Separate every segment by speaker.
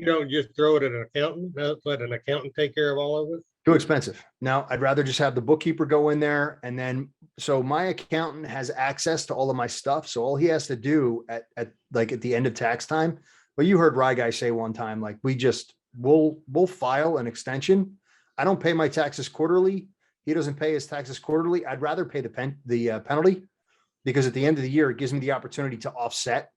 Speaker 1: don't just throw it at an accountant, let an accountant take care of all of it?
Speaker 2: Too expensive. No, I'd rather just have the bookkeeper go in there. And then, so my accountant has access to all of my stuff. So all he has to do at the end of tax time, well, you heard Rye Guy say one time, like we'll file an extension. I don't pay my taxes quarterly. He doesn't pay his taxes quarterly. I'd rather pay the penalty, because at the end of the year, it gives me the opportunity to offset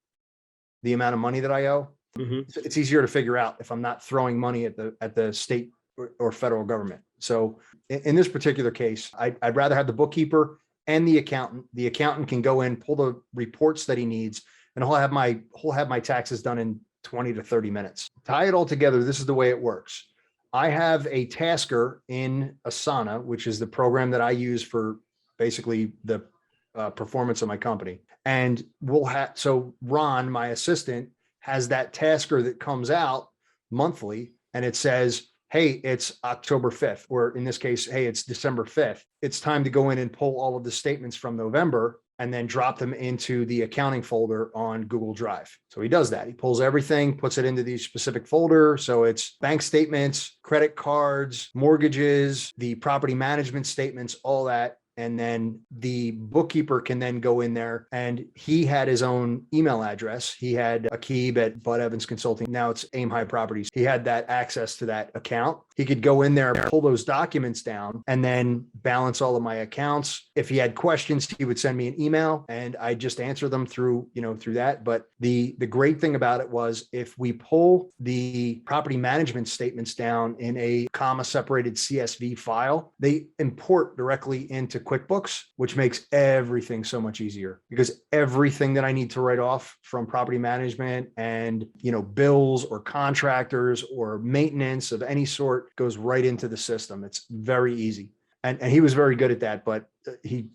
Speaker 2: the amount of money that I owe.
Speaker 1: Mm-hmm.
Speaker 2: It's easier to figure out if I'm not throwing money at the state or federal government. So in this particular case, I'd rather have the bookkeeper and the accountant. The accountant can go in, pull the reports that he needs, and he'll have my taxes done in 20 to 30 minutes. Tie it all together. This is the way it works. I have a tasker in Asana, which is the program that I use for basically the performance of my company. And so Ron, my assistant, has that tasker that comes out monthly, and it says, hey, it's October 5th, or in this case, hey, it's December 5th. It's time to go in and pull all of the statements from November and then drop them into the accounting folder on Google Drive. So he does that. He pulls everything, puts it into the specific folder. So it's bank statements, credit cards, mortgages, the property management statements, all that. And then the bookkeeper can then go in there, and he had his own email address. He had Akib at Bud Evans Consulting. Now it's Aim High Properties. He had that access to that account. He could go in there, pull those documents down, and then balance all of my accounts. If he had questions, he would send me an email, and I just answer them through that. But the great thing about it was, if we pull the property management statements down in a comma separated CSV file, they import directly into QuickBooks, which makes everything so much easier, because everything that I need to write off from property management and, bills or contractors or maintenance of any sort goes right into the system. It's very easy. And he was very good at that, but he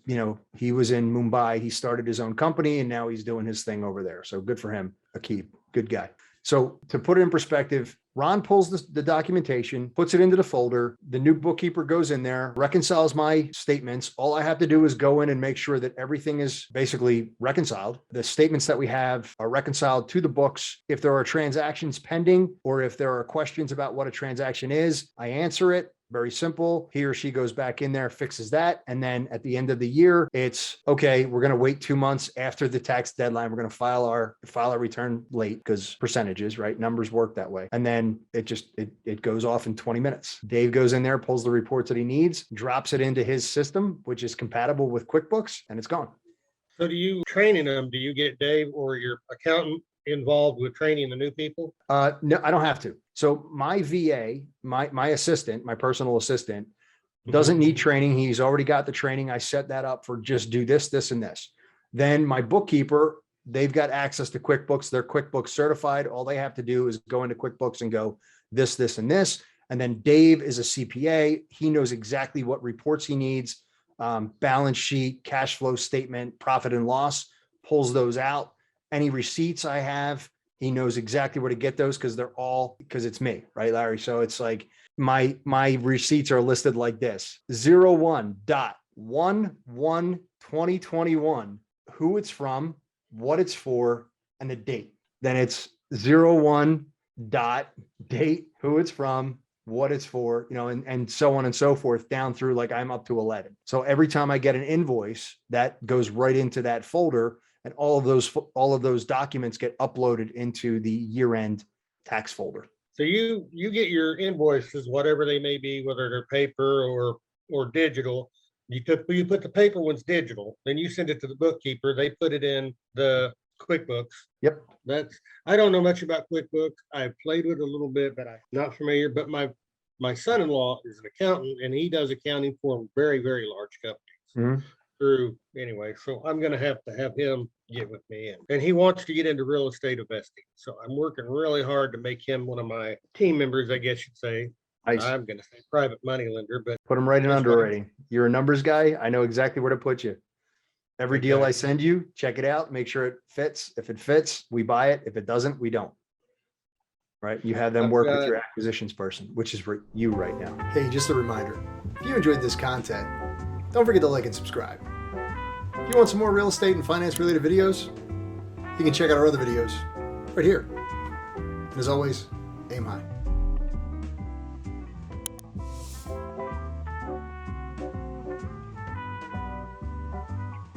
Speaker 2: was in Mumbai. He started his own company, and now he's doing his thing over there. So good for him. Akib, good guy. So to put it in perspective, Ron pulls the documentation, puts it into the folder. The new bookkeeper goes in there, reconciles my statements. All I have to do is go in and make sure that everything is basically reconciled. The statements that we have are reconciled to the books. If there are transactions pending, or if there are questions about what a transaction is, I answer it. Very simple. He or she goes back in there, fixes that. And then at the end of the year, it's okay. We're going to wait 2 months after the tax deadline. We're going to file our return late, because percentages, right? Numbers work that way. And then it goes off in 20 minutes. Dave goes in there, pulls the reports that he needs, drops it into his system, which is compatible with QuickBooks, and it's gone. So
Speaker 1: do you training them? Do you get Dave or your accountant involved with training the new people?
Speaker 2: No, I don't have to. So my VA, my assistant, my personal assistant, doesn't need training. He's already got the training. I set that up for just do this, this, and this. Then my bookkeeper, they've got access to QuickBooks. They're QuickBooks certified. All they have to do is go into QuickBooks and go this, this, and this. And then Dave is a CPA. He knows exactly what reports he needs, balance sheet, cash flow statement, profit and loss, pulls those out. Any receipts I have, he knows exactly where to get those, because it's me, right, Larry? So it's like my receipts are listed like this: 01.11/2021, who it's from, what it's for, and the date. Then it's 01. Date, who it's from, what it's for, and so on and so forth, down through, like, I'm up to 11. So every time I get an invoice, that goes right into that folder. And all of those documents get uploaded into the year-end tax folder.
Speaker 1: So you get your invoices, whatever they may be, whether they're paper or digital. You put the paper ones digital, then you send it to the bookkeeper. They put it in the QuickBooks.
Speaker 2: Yep.
Speaker 1: I don't know much about QuickBooks. I've played with it a little bit, but I'm not familiar. But my son-in-law is an accountant, and he does accounting for very, very large companies.
Speaker 2: Mm-hmm.
Speaker 1: Anyway, so I'm going to have him get with me, and he wants to get into real estate investing. So I'm working really hard to make him one of my team members, I guess you'd say.
Speaker 2: Nice.
Speaker 1: I'm going to say private money lender, but
Speaker 2: put him right in underwriting. You're a numbers guy. I know exactly where to put you. Every deal I send you, check it out, make sure it fits. If it fits, we buy it. If it doesn't, we don't. Right? You have them work with your acquisitions person, which is you right now. Hey, just a reminder, if you enjoyed this content, don't forget to like and subscribe. If you want some more real estate and finance related videos, you can check out our other videos right here. And as always, Aim high.